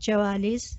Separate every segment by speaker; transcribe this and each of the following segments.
Speaker 1: 44,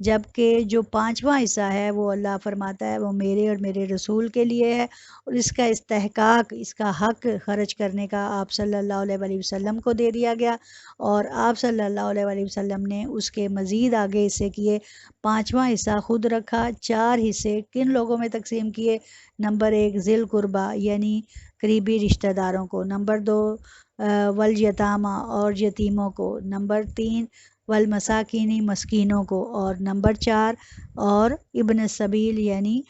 Speaker 1: جبکہ جو پانچواں حصہ ہے وہ اللہ فرماتا ہے وہ میرے اور میرے رسول کے لیے ہے، اور اس کا استحقاق، اس کا حق خرچ کرنے کا آپ صلی اللہ علیہ وآلہ وسلم کو دے دیا گیا، اور آپ صلی اللہ علیہ وآلہ وسلم نے اس کے مزید آگے حصے کیے۔ پانچواں حصہ خود رکھا، چار حصے کن لوگوں میں تقسیم کیے؟ نمبر 1 ذی القربہ یعنی قریبی رشتہ داروں کو، نمبر 2 والیتامہ اور یتیموں کو، نمبر 3 والمساکینی مسکینوں کو، اور نمبر 4 اور ابن السبیل یعنی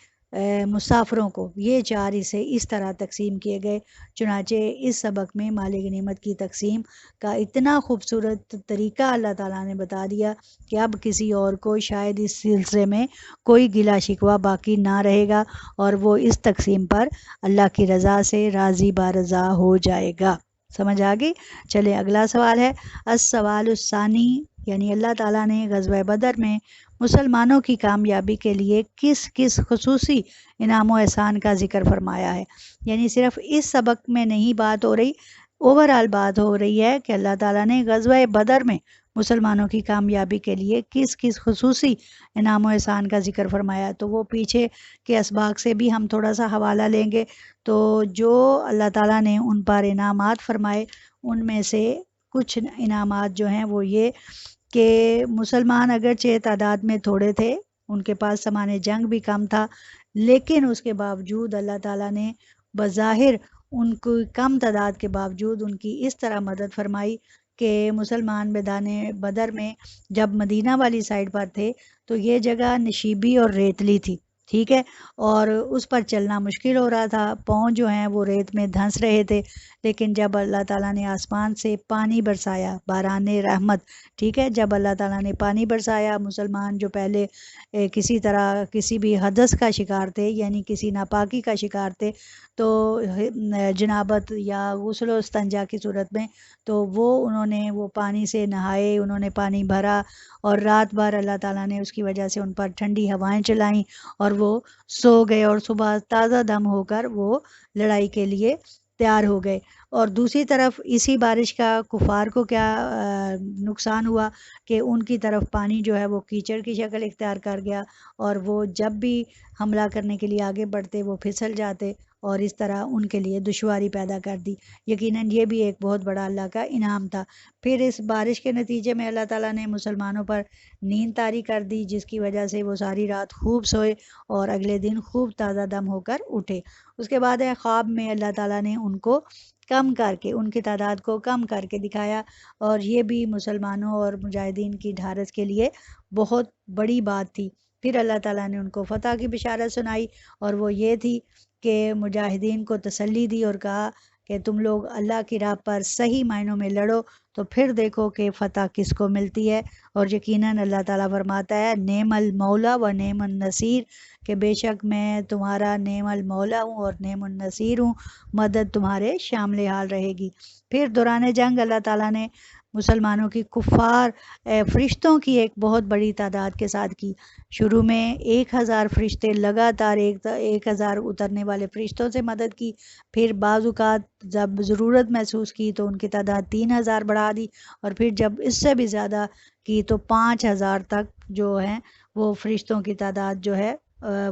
Speaker 1: مسافروں کو۔ یہ چار حصے اس طرح تقسیم کیے گئے۔ چنانچہ اس سبق میں مال غنیمت کی تقسیم کا اتنا خوبصورت طریقہ اللہ تعالیٰ نے بتا دیا کہ اب کسی اور کو شاید اس سلسلے میں کوئی گلہ شکوہ باقی نہ رہے گا، اور وہ اس تقسیم پر اللہ کی رضا سے راضی بارضا ہو جائے گا۔ سمجھ آ گئی؟ چلے اگلا سوال ہے السوال الثانی، یعنی اللہ تعالیٰ نے غزوہ بدر میں مسلمانوں کی کامیابی کے لیے کس کس خصوصی انعام و احسان کا ذکر فرمایا ہے؟ یعنی صرف اس سبق میں نہیں بات ہو رہی، اوورآل بات ہو رہی ہے کہ اللہ تعالیٰ نے غزوہ بدر میں مسلمانوں کی کامیابی کے لیے کس کس خصوصی انعام و احسان کا ذکر فرمایا۔ تو وہ پیچھے کے اسباق سے بھی ہم تھوڑا سا حوالہ لیں گے۔ تو جو اللہ تعالیٰ نے ان پر انعامات فرمائے، ان میں سے کچھ انعامات جو ہیں وہ یہ کہ مسلمان اگرچہ تعداد میں تھوڑے تھے، ان کے پاس سامان جنگ بھی کم تھا، لیکن اس کے باوجود اللہ تعالیٰ نے بظاہر ان کو کم تعداد کے باوجود ان کی اس طرح مدد فرمائی کہ مسلمان میدان بدر میں جب مدینہ والی سائڈ پر تھے تو یہ جگہ نشیبی اور ریتلی تھی، ٹھیک ہے، اور اس پر چلنا مشکل ہو رہا تھا، پاؤں جو ہیں وہ ریت میں دھنس رہے تھے، لیکن جب اللہ تعالیٰ نے آسمان سے پانی برسایا، باران رحمت، ٹھیک ہے، جب اللہ تعالیٰ نے پانی برسایا، مسلمان جو پہلے کسی طرح کسی بھی حدث کا شکار تھے، یعنی کسی ناپاکی کا شکار تھے، تو جنابت یا غسل و استنجا کی صورت میں، تو وہ انہوں نے وہ پانی سے نہائے، انہوں نے پانی بھرا، اور رات بھر اللہ تعالیٰ نے اس کی وجہ سے ان پر ٹھنڈی ہوائیں چلائیں، اور وہ سو گئے، اور صبح تازہ دم ہو کر وہ لڑائی کے لیے تیار ہو گئے۔ اور دوسری طرف اسی بارش کا کفار کو کیا نقصان ہوا کہ ان کی طرف پانی جو ہے وہ کیچڑ کی شکل اختیار کر گیا، اور وہ جب بھی حملہ کرنے کے لیے آگے بڑھتے وہ پھسل جاتے، اور اس طرح ان کے لیے دشواری پیدا کر دی۔ یقیناً یہ بھی ایک بہت بڑا اللہ کا انعام تھا۔ پھر اس بارش کے نتیجے میں اللہ تعالیٰ نے مسلمانوں پر نیند طاری کر دی، جس کی وجہ سے وہ ساری رات خوب سوئے اور اگلے دن خوب تازہ دم ہو کر اٹھے۔ اس کے بعد خواب میں اللہ تعالیٰ نے ان کو کم کر کے، ان کی تعداد کو کم کر کے دکھایا، اور یہ بھی مسلمانوں اور مجاہدین کی ڈھارس کے لیے بہت بڑی بات تھی۔ پھر اللہ تعالیٰ نے ان کو فتح کی بشارت سنائی، اور وہ یہ تھی کہ مجاہدین کو تسلی دی اور کہا کہ تم لوگ اللہ کی راہ پر صحیح معنوں میں لڑو تو پھر دیکھو کہ فتح کس کو ملتی ہے۔ اور یقیناً اللہ تعالیٰ فرماتا ہے نعم المولا و نعم النصیر، کہ بے شک میں تمہارا نعم المولا ہوں اور نعم النصیر ہوں، مدد تمہارے شامل حال رہے گی۔ پھر دوران جنگ اللہ تعالیٰ نے مسلمانوں کی کفار فرشتوں کی ایک بہت بڑی تعداد کے ساتھ کی۔ شروع میں 1000 فرشتے لگاتار 1000 اترنے والے فرشتوں سے مدد کی، پھر بعض اوقات جب ضرورت محسوس کی تو ان کی تعداد 3000 بڑھا دی، اور پھر جب اس سے بھی زیادہ کی تو 5000 تک جو ہیں وہ فرشتوں کی تعداد جو ہے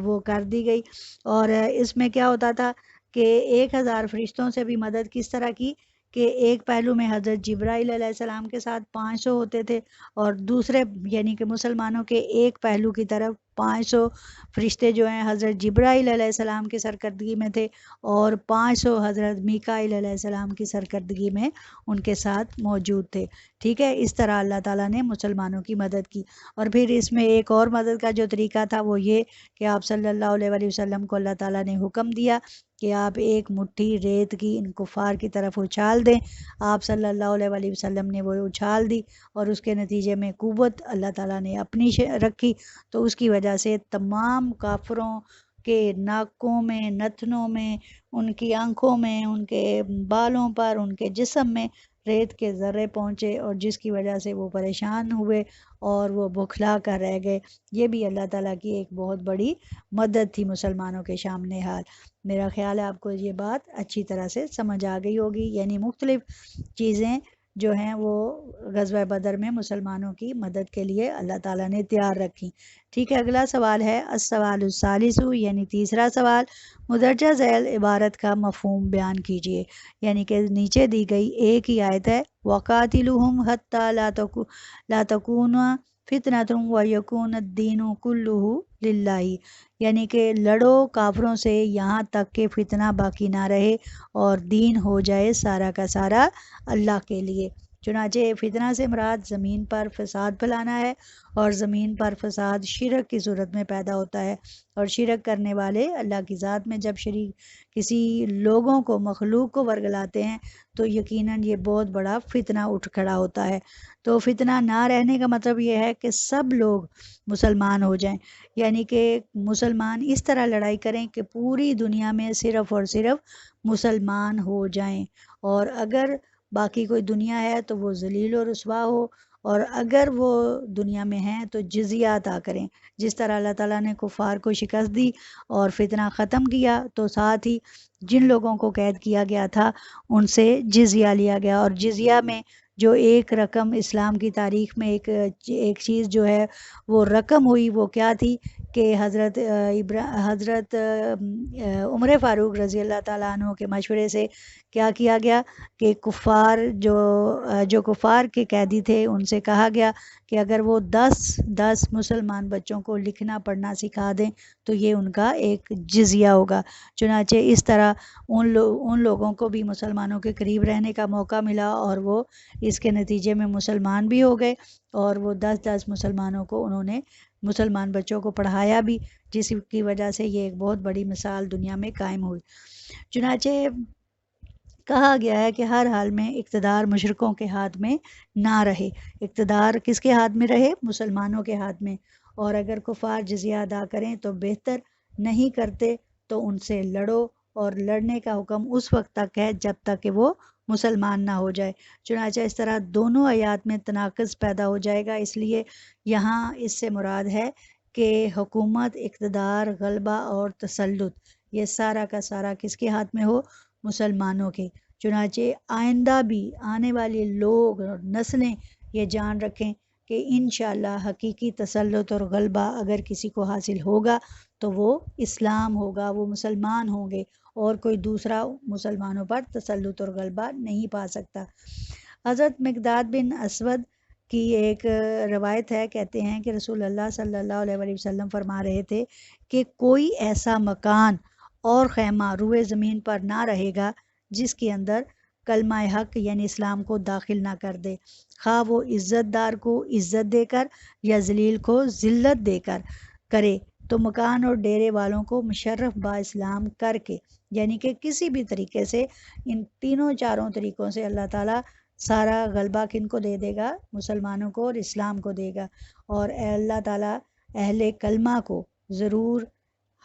Speaker 1: وہ کر دی گئی۔ اور اس میں کیا ہوتا تھا کہ 1000 فرشتوں سے بھی مدد کس طرح کی کہ ایک پہلو میں حضرت جبرائیل علیہ السلام کے ساتھ 500 ہوتے تھے، اور دوسرے یعنی کہ مسلمانوں کے ایک پہلو کی طرف 500 فرشتے جو ہیں حضرت جبرائیل علیہ السلام کی سرکردگی میں تھے، اور 500 حضرت میکائیل علیہ السلام کی سرکردگی میں ان کے ساتھ موجود تھے، ٹھیک ہے۔ اس طرح اللہ تعالیٰ نے مسلمانوں کی مدد کی۔ اور پھر اس میں ایک اور مدد کا جو طریقہ تھا وہ یہ کہ آپ صلی اللہ علیہ وآلہ وسلم کو اللہ تعالیٰ نے حکم دیا کہ آپ ایک مٹھی ریت کی ان کفار کی طرف اچھال دیں۔ آپ صلی اللہ علیہ وآلہ وسلم نے وہ اچھال دی، اور اس کے نتیجے میں قوت اللہ تعالیٰ نے اپنی رکھی، تو اس کی وجہ سے تمام کافروں کے ناکوں میں، نتنوں میں، ان کی آنکھوں میں، ان کے بالوں پر، ان کے جسم میں ریت کے ذرے پہنچے، اور جس کی وجہ سے وہ پریشان ہوئے اور وہ بکھلا کر رہ گئے۔ یہ بھی اللہ تعالیٰ کی ایک بہت بڑی مدد تھی مسلمانوں کے سامنے حال۔ میرا خیال ہے آپ کو یہ بات اچھی طرح سے سمجھ آ گئی ہوگی، یعنی مختلف چیزیں جو ہیں وہ غزوہ بدر میں مسلمانوں کی مدد کے لیے اللہ تعالیٰ نے تیار رکھی. ٹھیک ہے، اگلا سوال ہے السوال الثالث، یعنی تیسرا سوال. مدرجہ ذیل عبارت کا مفہوم بیان کیجیے. یعنی کہ نیچے دی گئی ایک ہی آیت ہے وَقَاتِلُهُمْ حَتَّى لَا تَكُونَ فِتْنَةٌ وَيَكُونَ الدِّينُ كُلُّهُ لِلَّهِ، یعنی کہ لڑو کافروں سے یہاں تک کہ فتنہ باقی نہ رہے اور دین ہو جائے سارا کا سارا اللہ کے لیے. چنانچہ فتنہ سے مراد زمین پر فساد پھیلانا ہے، اور زمین پر فساد شرک کی صورت میں پیدا ہوتا ہے، اور شرک کرنے والے اللہ کی ذات میں جب شریک کسی لوگوں کو مخلوق کو ورگلاتے ہیں تو یقیناً یہ بہت بڑا فتنہ اٹھ کھڑا ہوتا ہے. تو فتنہ نہ رہنے کا مطلب یہ ہے کہ سب لوگ مسلمان ہو جائیں، یعنی کہ مسلمان اس طرح لڑائی کریں کہ پوری دنیا میں صرف اور صرف مسلمان ہو جائیں، اور اگر باقی کوئی دنیا ہے تو وہ ذلیل و رسوا ہو، اور اگر وہ دنیا میں ہیں تو جزیہ ادا کریں. جس طرح اللہ تعالیٰ نے کفار کو شکست دی اور فتنہ ختم کیا، تو ساتھ ہی جن لوگوں کو قید کیا گیا تھا ان سے جزیہ لیا گیا. اور جزیہ میں جو ایک رقم اسلام کی تاریخ میں ایک چیز جو ہے وہ رقم ہوئی، وہ کیا تھی کہ حضرت عمر فاروق رضی اللہ تعالیٰ عنہ کے مشورے سے کیا کیا گیا کہ کفار جو کفار کے قیدی تھے ان سے کہا گیا کہ اگر وہ 10 مسلمان بچوں کو لکھنا پڑھنا سکھا دیں تو یہ ان کا ایک جزیہ ہوگا. چنانچہ اس طرح ان لوگوں کو بھی مسلمانوں کے قریب رہنے کا موقع ملا، اور وہ اس کے نتیجے میں مسلمان بھی ہو گئے، اور وہ 10 مسلمانوں کو انہوں نے مسلمان بچوں کو پڑھایا بھی، جس کی وجہ سے یہ ایک بہت بڑی مثال دنیا میں قائم ہوئی. چنانچہ کہا گیا ہے کہ ہر حال میں اقتدار مشرکوں کے ہاتھ میں نہ رہے. اقتدار کس کے ہاتھ میں رہے؟ مسلمانوں کے ہاتھ میں. اور اگر کفار جزیہ ادا کریں تو بہتر، نہیں کرتے تو ان سے لڑو، اور لڑنے کا حکم اس وقت تک ہے جب تک کہ وہ مسلمان نہ ہو جائے. چنانچہ اس طرح دونوں آیات میں تناقض پیدا ہو جائے گا، اس لیے یہاں اس سے مراد ہے کہ حکومت، اقتدار، غلبہ اور تسلط یہ سارا کا سارا کس کے ہاتھ میں ہو؟ مسلمانوں کے. چنانچہ آئندہ بھی آنے والے لوگ اور نسلیں یہ جان رکھیں کہ انشاءاللہ حقیقی تسلط اور غلبہ اگر کسی کو حاصل ہوگا تو وہ اسلام ہوگا، وہ مسلمان ہوں گے، اور کوئی دوسرا مسلمانوں پر تسلط اور غلبہ نہیں پا سکتا. حضرت مقداد بن اسود کی ایک روایت ہے، کہتے ہیں کہ رسول اللہ صلی اللہ علیہ وسلم فرما رہے تھے کہ کوئی ایسا مکان اور خیمہ روئے زمین پر نہ رہے گا جس کے اندر کلمہ حق یعنی اسلام کو داخل نہ کر دے، خواہ وہ عزت دار کو عزت دے کر یا ذلیل کو ذلت دے کر کرے. تو مکان اور ڈیرے والوں کو مشرف با اسلام کر کے، یعنی کہ کسی بھی طریقے سے ان تینوں چاروں طریقوں سے اللہ تعالیٰ سارا غلبہ کن کو دے دے گا؟ مسلمانوں کو اور اسلام کو دے گا. اور اللہ تعالیٰ اہل کلمہ کو ضرور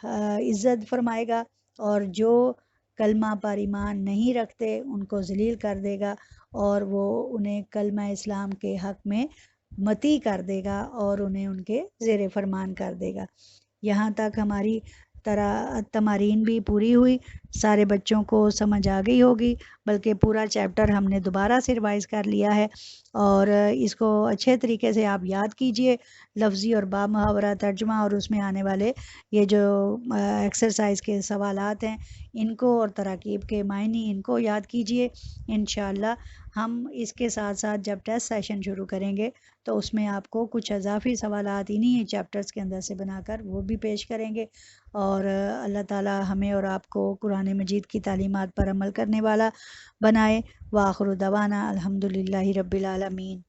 Speaker 1: عزت فرمائے گا، اور جو کلمہ پر ایمان نہیں رکھتے ان کو ذلیل کر دے گا، اور وہ انہیں کلمہ اسلام کے حق میں مطیع کر دے گا اور انہیں ان کے زیر فرمان کر دے گا. یہاں تک ہماری تمارین بھی پوری ہوئی. سارے بچوں کو سمجھ آ گئی ہوگی، بلکہ پورا چیپٹر ہم نے دوبارہ سے ریوائز کر لیا ہے، اور اس کو اچھے طریقے سے آپ یاد کیجئے، لفظی اور با محاورہ ترجمہ، اور اس میں آنے والے یہ جو ایکسرسائز کے سوالات ہیں ان کو، اور تراکیب کے معنی ان کو یاد کیجئے. انشاءاللہ ہم اس کے ساتھ ساتھ جب ٹیسٹ سیشن شروع کریں گے تو اس میں آپ کو کچھ اضافی سوالات انہی چیپٹرز کے اندر سے بنا کر وہ بھی پیش کریں گے. اور اللہ تعالی ہمیں اور آپ کو قرآن مجید کی تعلیمات پر عمل کرنے والا بنائے. وآخر دعوانا الحمدللہ رب العالمین.